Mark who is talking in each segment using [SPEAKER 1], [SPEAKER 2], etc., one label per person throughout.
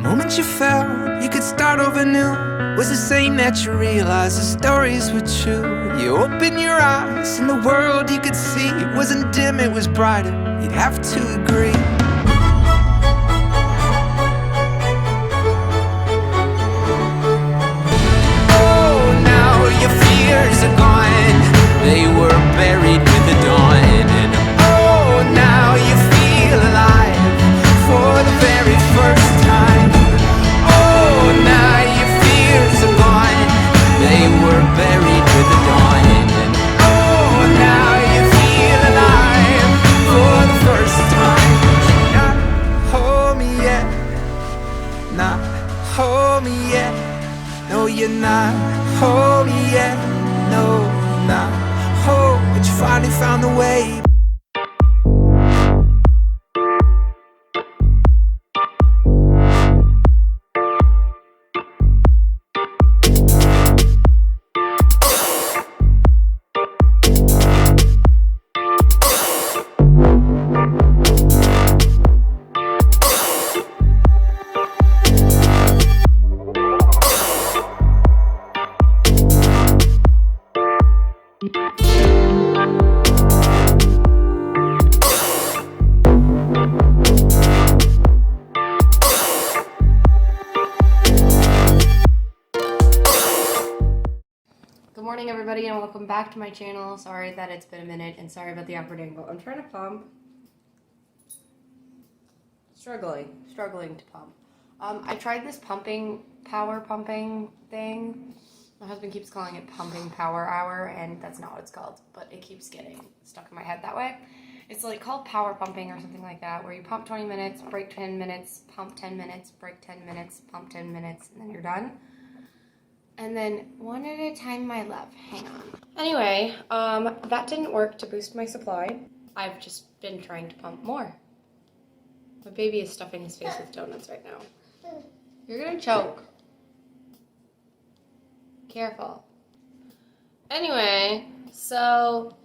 [SPEAKER 1] moment you felt you could start over new was the same that you realized the stories were true. You opened your eyes and the world you could see wasn't dim, it was brighter, you'd have to agree. Oh, now your fears are gone, they were buried with the dawn. And oh, now you feel alive for the very first time. Oh, now your fears are gone, they were buried with the dawn. And oh, now you feel alive for the first time. Not hold me yet, not hold me yet. No, you're not hold me yet, no, not hold. But you finally found the way.
[SPEAKER 2] Good morning, everybody, and welcome back to my channel. Sorry that it's been a minute, and sorry about the awkward angle. I'm trying to pump. Struggling to pump. I tried this power pumping thing. My husband keeps calling it pumping power hour, and that's not what it's called, but it keeps getting stuck in my head that way. It's like called power pumping or something like that, where you pump 20 minutes, break 10 minutes, pump 10 minutes, break 10 minutes, pump 10 minutes, and then you're done. And then one at a time, my love. Hang on. Anyway, that didn't work to boost my supply. I've just been trying to pump more. My baby is stuffing his face with donuts right now. You're gonna choke. Careful. Anyway, so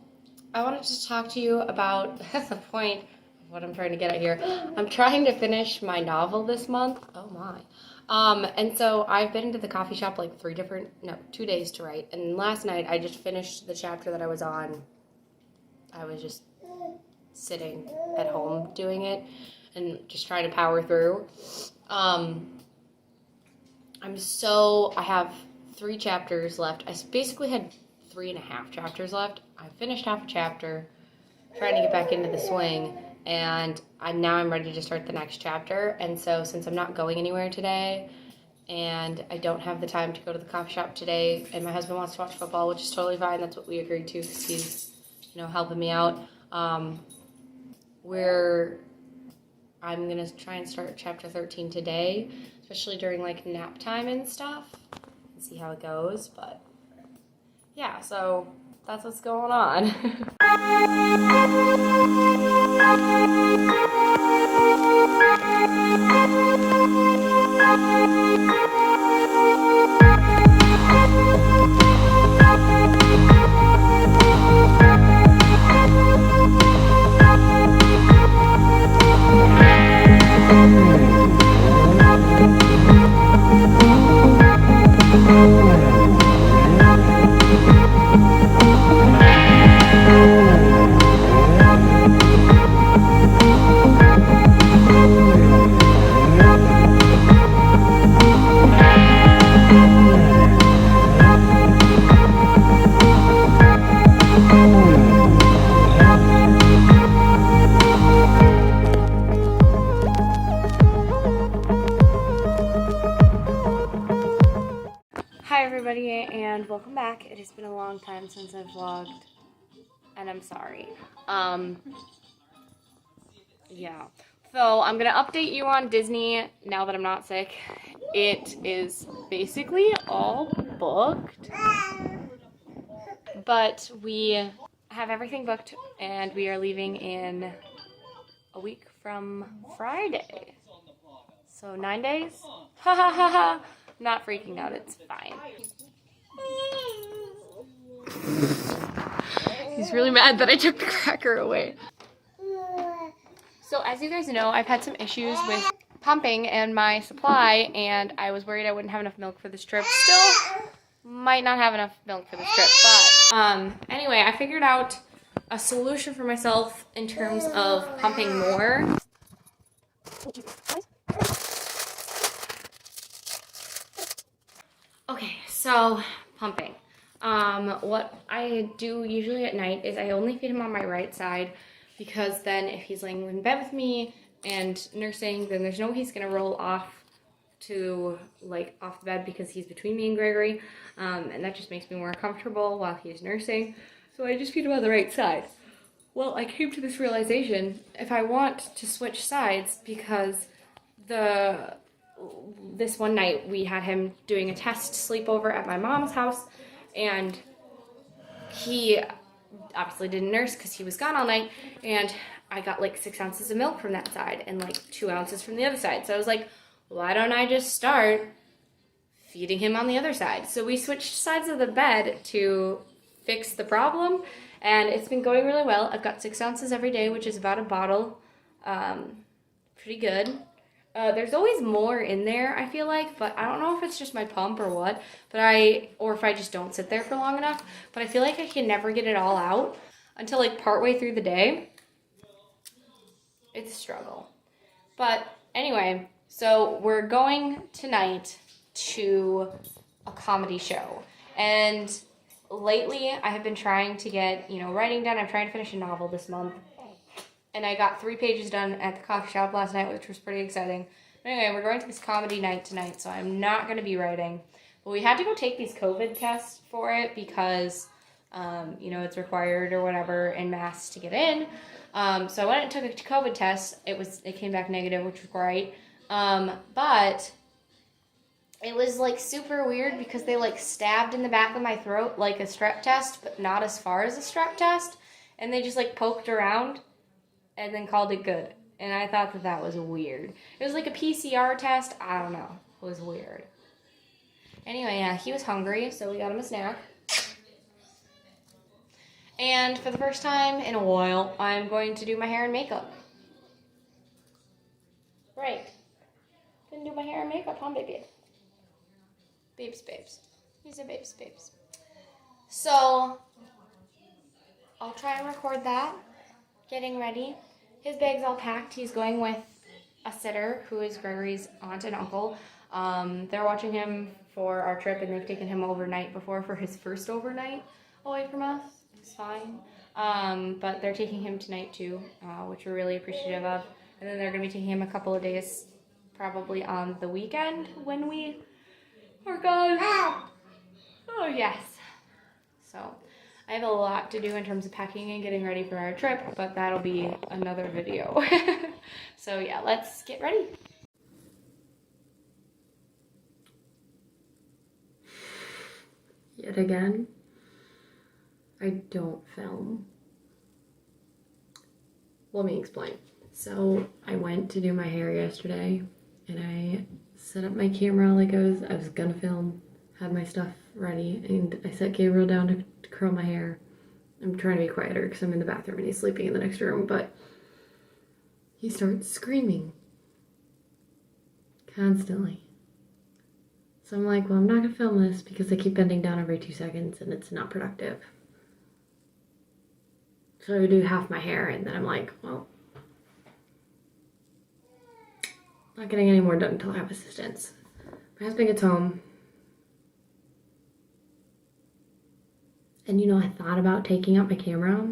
[SPEAKER 2] I wanted to talk to you about the point of what I'm trying to get at here. I'm trying to finish my novel this month. Oh my. And so I've been into the coffee shop like 2 days to write. And last night I just finished the chapter that I was on. I was just sitting at home doing it and just trying to power through. I have 3 chapters left. I basically had 3.5 chapters left. I finished half a chapter, trying to get back into the swing. And now I'm ready to start the next chapter. And so since I'm not going anywhere today and I don't have the time to go to the coffee shop today, and my husband wants to watch football, which is totally fine. That's what we agreed to because he's, helping me out. I'm going to try and start chapter 13 today, especially during like nap time and stuff, and see how it goes. But yeah, so that's what's going on. Hi everybody, and welcome back. It has been a long time since I've vlogged, and I'm sorry. Yeah. So I'm gonna update you on Disney now that I'm not sick. It is basically all booked, but we have everything booked, and we are leaving in a week from Friday. So 9 days? Ha ha ha ha! Not freaking out, it's fine. He's really mad that I took the cracker away. So as you guys know, I've had some issues with pumping and my supply, and I was worried I wouldn't have enough milk for this trip. Still might not have enough milk for this trip, but anyway, I figured out a solution for myself in terms of pumping more. Okay, so pumping. What I do usually at night is I only feed him on my right side, because then if he's laying in bed with me and nursing, then there's no way he's gonna roll off to like off the bed because he's between me and Gregory, and that just makes me more comfortable while he's nursing. So I just feed him on the right side. Well, I came to this realization, if I want to switch sides, because this one night we had him doing a test sleepover at my mom's house, and he obviously didn't nurse because he was gone all night, and I got like 6 ounces of milk from that side and like 2 ounces from the other side. So I was like, why don't I just start feeding him on the other side? So we switched sides of the bed to fix the problem, and it's been going really well. I've got 6 ounces every day, which is about a bottle. Pretty good. There's always more in there, I feel like, but I don't know if it's just my pump or what, or if I just don't sit there for long enough, but I feel like I can never get it all out until like partway through the day. It's a struggle. But anyway, so we're going tonight to a comedy show, and lately I have been trying to get, writing done. I'm trying to finish a novel this month. And I got 3 pages done at the coffee shop last night, which was pretty exciting. But anyway, we're going to this comedy night tonight, so I'm not going to be writing. But we had to go take these COVID tests for it because, it's required or whatever in Mass to get in. So I went and took a COVID test. It came back negative, which was great. But it was like super weird because they like stabbed in the back of my throat like a strep test, but not as far as a strep test. And they just like poked around and then called it good. And I thought that was weird. It was like a PCR test. I don't know. It was weird. Anyway, yeah, he was hungry, so we got him a snack. And for the first time in a while, I'm going to do my hair and makeup. Right. Gonna do my hair and makeup, huh, baby? Babes. These are babes. So, I'll try and record that. Getting ready. His bag's all packed. He's going with a sitter who is Gregory's aunt and uncle. They're watching him for our trip, and they've taken him overnight before for his first overnight away from us. It's fine. But they're taking him tonight too, which we're really appreciative of. And then they're going to be taking him a couple of days, probably on the weekend when we are gone. Oh, yes. So I have a lot to do in terms of packing and getting ready for our trip, but that'll be another video. So yeah, let's get ready. Yet again, I don't film. Let me explain. So I went to do my hair yesterday, and I set up my camera like I was gonna film, had my stuff ready, and I set Gabriel down to curl my hair. I'm trying to be quieter because I'm in the bathroom and he's sleeping in the next room, but he starts screaming constantly. So I'm like, well, I'm not gonna film this because I keep bending down every 2 seconds and it's not productive. So I would do half my hair, and then I'm like, well, not getting any more done until I have assistance. My husband gets home. And I thought about taking out my camera.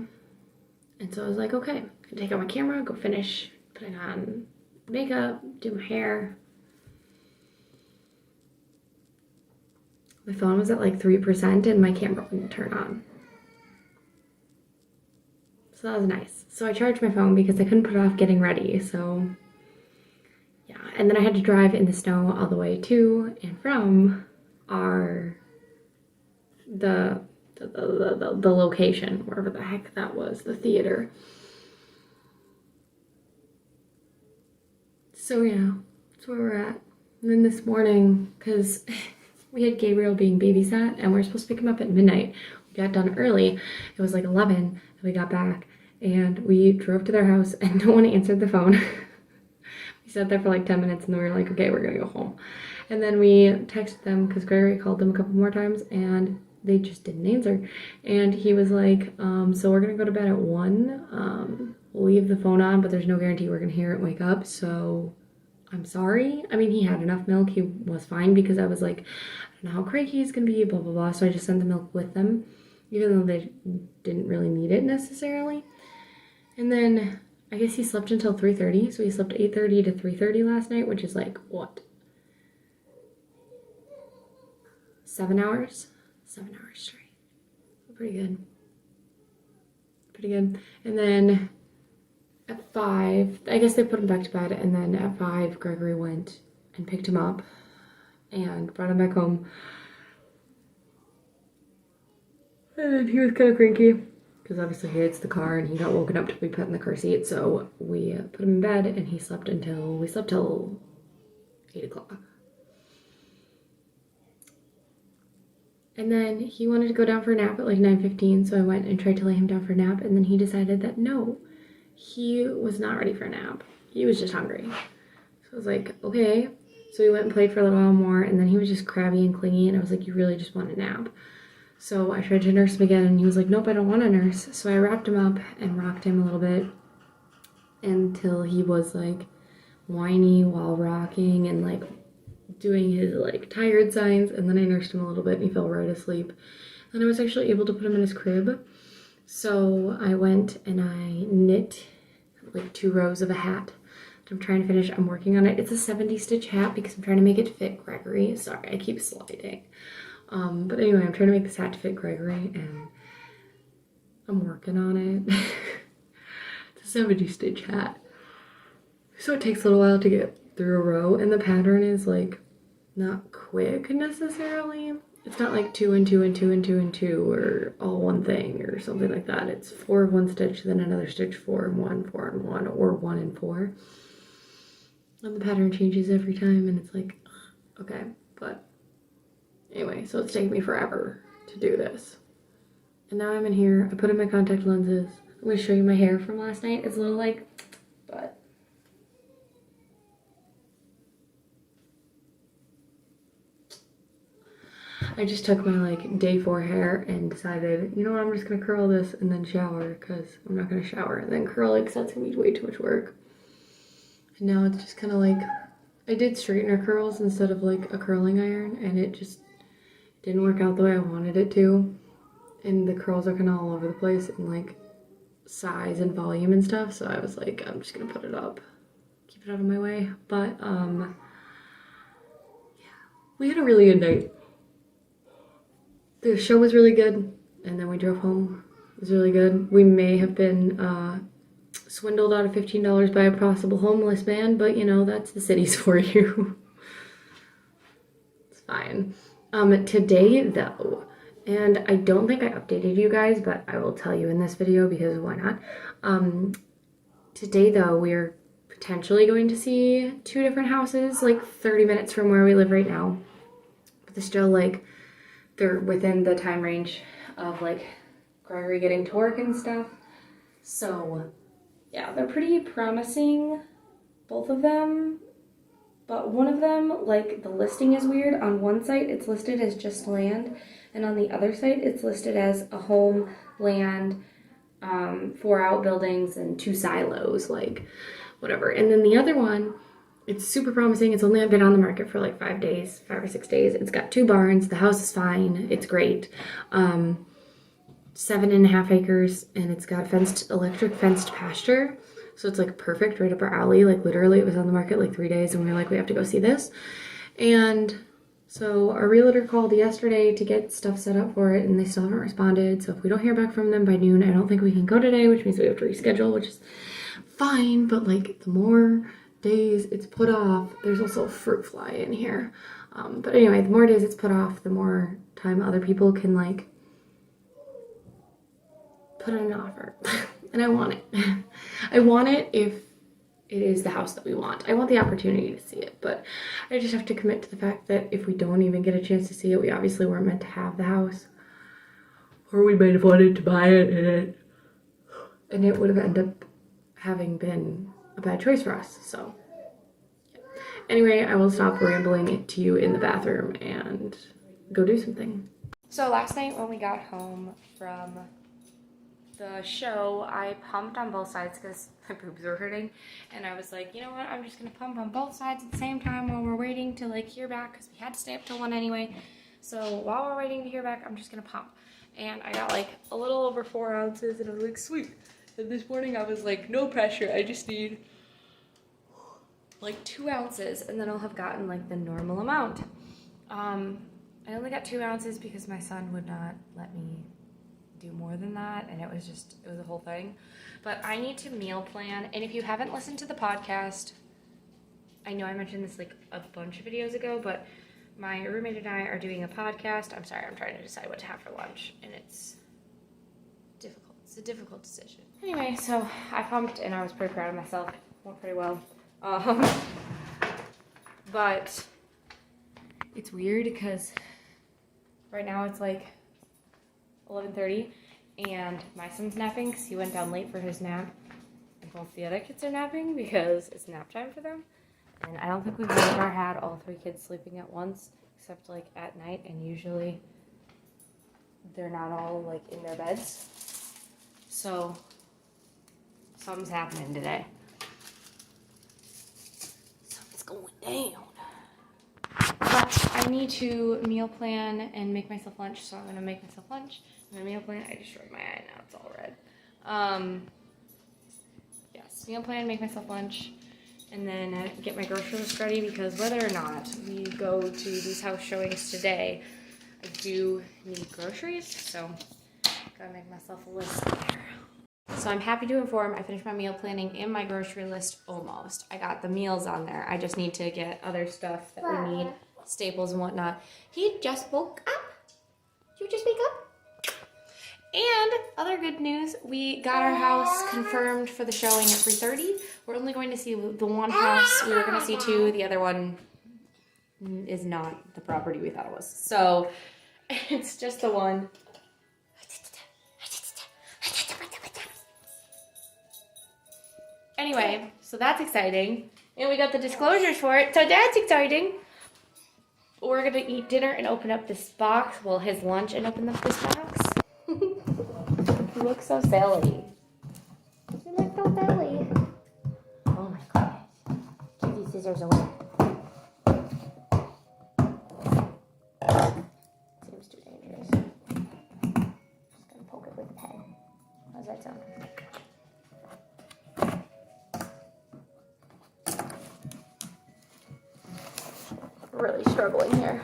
[SPEAKER 2] And so I was like, okay, I can take out my camera, go finish putting on makeup, do my hair. My phone was at like 3% and my camera wouldn't turn on. So that was nice. So I charged my phone because I couldn't put off getting ready. So yeah, and then I had to drive in the snow all the way to and from the location, wherever the heck that was, the theater. So yeah, that's where we're at. And then this morning, because we had Gabriel being babysat and we were supposed to pick him up at midnight. We got done early. It was like 11 and we got back and we drove to their house and no one answered the phone. We
[SPEAKER 3] He sat there for like 10 minutes and then we were like, okay, we're gonna go home. And then we texted them because Gregory called them a couple more times and they just didn't answer. And he was like, so we're gonna go to bed at 1. We'll leave the phone on, but there's no guarantee we're gonna hear it wake up. So I'm sorry. I mean, he had enough milk. He was fine because I was like, I don't know how cranky he's gonna be, blah, blah, blah. So I just sent the milk with them, even though they didn't really need it necessarily. And then I guess he slept until 3:30. So he slept 8:30 to 3:30 last night, which is like, what? 7 hours? 7 hours straight. Pretty good. Pretty good. And then at 5, I guess they put him back to bed, and then at 5, Gregory went and picked him up and brought him back home. And then he was kind of cranky because obviously he hates the car and he got woken up to be put in the car seat. So we put him in bed and he slept until, we slept till 8 o'clock. And then he wanted to go down for a nap at like 9:15, so I went and tried to lay him down for a nap, and then he decided that no, he was not ready for a nap. He was just hungry. So I was like, okay. So we went and played for a little while more, and then he was just crabby and clingy, and I was like, you really just want a nap. So I tried to nurse him again, and he was like, nope, I don't want to nurse. So I wrapped him up and rocked him a little bit until he was like whiny while rocking and like doing his like tired signs, and then I nursed him a little bit and he fell right asleep. And I was actually able to put him in his crib. So I went and I knit like 2 rows of a hat. I'm trying to finish. I'm working on it. It's a 70 stitch hat because I'm trying to make it fit Gregory. Sorry, I keep sliding. But anyway, I'm trying to make this hat to fit Gregory and I'm working on it. It's a 70 stitch hat. So it takes a little while to get through a row, and the pattern is like not quick necessarily. It's not like 2 and 2 and 2 and 2 and 2 or all one thing or something like that. It's 4 of one stitch, then another stitch, 4 and 1, 4 and 1, or 1 and 4. And the pattern changes every time, and it's like, okay, but anyway, so it's taking me forever to do this. And now I'm in here. I put in my contact lenses. I'm going to show you my hair from last night. It's a little like, but I just took my like day 4 hair and decided, you know what, I'm just gonna curl this and then shower because I'm not gonna shower and then curl it because that's gonna be way too much work. And now it's just kind of like, I did straightener curls instead of like a curling iron, and it just didn't work out the way I wanted it to. And the curls are kind of all over the place in like size and volume and stuff. So I was like, I'm just gonna put it up, keep it out of my way. But yeah, we had a really good night. The show was really good, and then we drove home. It was really good. We may have been swindled out of $15 by a possible homeless man, but you know, that's the cities for you. It's fine. Today though, and I don't think I updated you guys, but I will tell you in this video because why not? Today though, we're potentially going to see 2 different houses, like 30 minutes from where we live right now. But they're still like, they're within the time range of like Gregory getting to work and stuff. So yeah, they're pretty promising, both of them. But one of them, like the listing is weird. On one site it's listed as just land, and on the other site it's listed as a home, land, 4 outbuildings and 2 silos, like whatever. And then the other one, it's super promising. It's only been on the market for like 5 days, 5 or 6 days. It's got 2 barns. The house is fine. It's great. 7.5 acres, and it's got electric fenced pasture. So it's like perfect, right up our alley. Like literally it was on the market like 3 days and we were like, we have to go see this. And so our realtor called yesterday to get stuff set up for it, and they still haven't responded. So if we don't hear back from them by noon, I don't think we can go today, which means we have to reschedule, which is fine. But like the more days it's put off, there's also a fruit fly in here. But anyway, the more days it's put off, the more time other people can like put in an offer. And I want it. I want it if it is the house that we want. I want the opportunity to see it, but I just have to commit to the fact that if we don't even get a chance to see it, we obviously weren't meant to have the house. Or we might have wanted to buy it and it would have ended up having been a bad choice for us. So Anyway, I will stop rambling to you in the bathroom and go do something. So last night when we got home from the show, I pumped on both sides because my boobs were hurting, and I was like, you know what, I'm just gonna pump on both sides at the same time while we're waiting to like hear back, because we had to stay up till 1 anyway. So while we're waiting to hear back, I'm just gonna pump. And I got like a little over 4 ounces, and I was like, sweet. And this morning I was like, no pressure, I just need like 2 ounces, and then I'll have gotten like the normal amount. I only got 2 ounces because my son would not let me do more than that, and it was a whole thing. But I need to meal plan, and if you haven't listened to the podcast, I know I mentioned this like a bunch of videos ago, but my roommate and I are doing a podcast. I'm sorry, I'm trying to decide what to have for lunch, and it's difficult. It's a difficult decision. Anyway, so I pumped, and I was pretty proud of myself. Went pretty well. But it's weird because right now it's like 11:30, and my son's napping because he went down late for his nap, and both the other kids are napping because it's nap time for them. And I don't think we've ever had all 3 kids sleeping at once, except like at night, and usually they're not all like in their beds. So something's happening today. Something's going down. But I need to meal plan and make myself lunch, so I'm gonna make myself lunch. I'm gonna meal plan. I destroyed my eye, now it's all red. Yes, meal plan, make myself lunch, and then get my grocery list ready, because whether or not we go to these house showings today, I do need groceries, so gotta make myself a list there. So I'm happy to inform I finished my meal planning and my grocery list almost. I got the meals on there. I just need to get other stuff that we need, staples and whatnot. He just woke up. Did you just wake up? And other good news, we got our house confirmed for the showing at 3:30. We're only going to see the one house. We were going to see 2. The other one is not the property we thought it was. So it's just the one. Anyway, so that's exciting. And we got the disclosures for it, so that's exciting. We're gonna eat dinner and open up this box. Well, his lunch and open up this box. You look so silly. You look so silly. Oh my gosh. Give these scissors away. Seems too dangerous. Just gonna poke it with a pen. How's that sound? Really struggling here.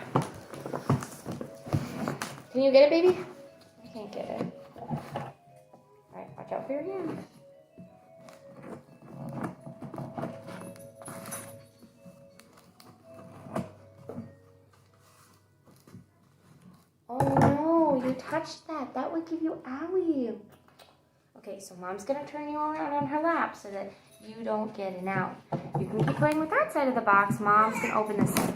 [SPEAKER 3] Can you get it, baby? I can't get it. Alright, watch out for your hand. Oh no, you touched that. That would give you owie. Okay, so mom's gonna turn you around on her lap so that you don't get an out. You can keep playing with that side of the box. Mom's gonna open this side.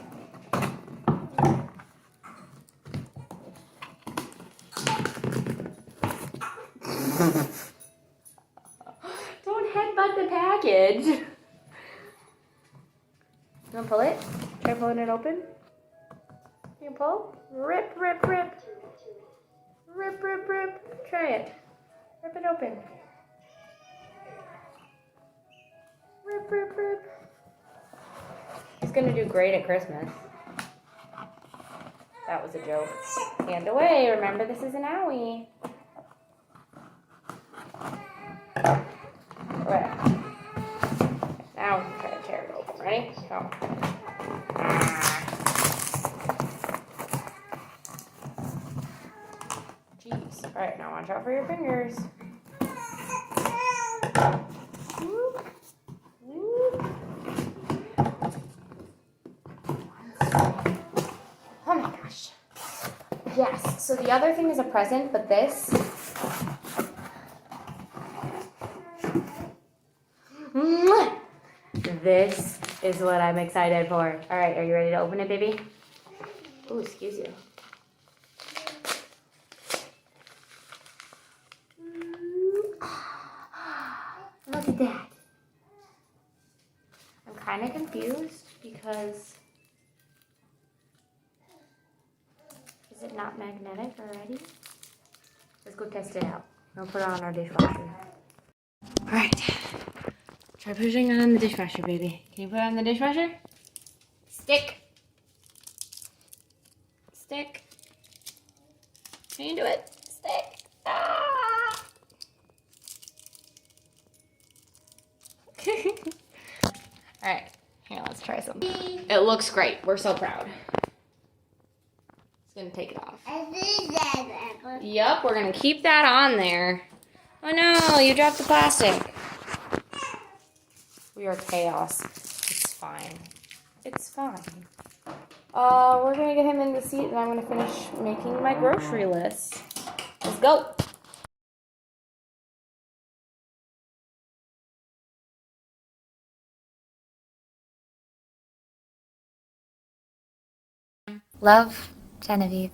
[SPEAKER 3] Don't headbutt the package. You want to pull it? Try pulling it open. You pull? Rip, rip, rip. Rip, rip, rip. Try it. Rip it open. Rip, rip, rip. He's going to do great at Christmas. That was a joke. Hand away. Remember, this is an owie. Right. Now I'm trying to tear it open. Ready? Go. Jeez. Alright, now watch out for your fingers. Whoop. Whoop. Oh my gosh. Yes, so the other thing is a present, but this... This is what I'm excited for. All right, are you ready to open it, baby? Oh, excuse you. Look at that. I'm kind of confused because is it not magnetic already? Let's go test it out. I'll put it on our dishwasher. Alright. Try pushing it on the dishwasher, baby. Can you put it on the dishwasher? Stick. Stick. Can you do it? Stick. Ah! Alright. Here, let's try something. It looks great. We're so proud. It's gonna take it off. Yep, we're gonna keep that on there. Oh no, you dropped the plastic. We are chaos. It's fine. It's fine. We're gonna get him in the seat and I'm gonna finish making my grocery list. Let's go. Love, Genevieve.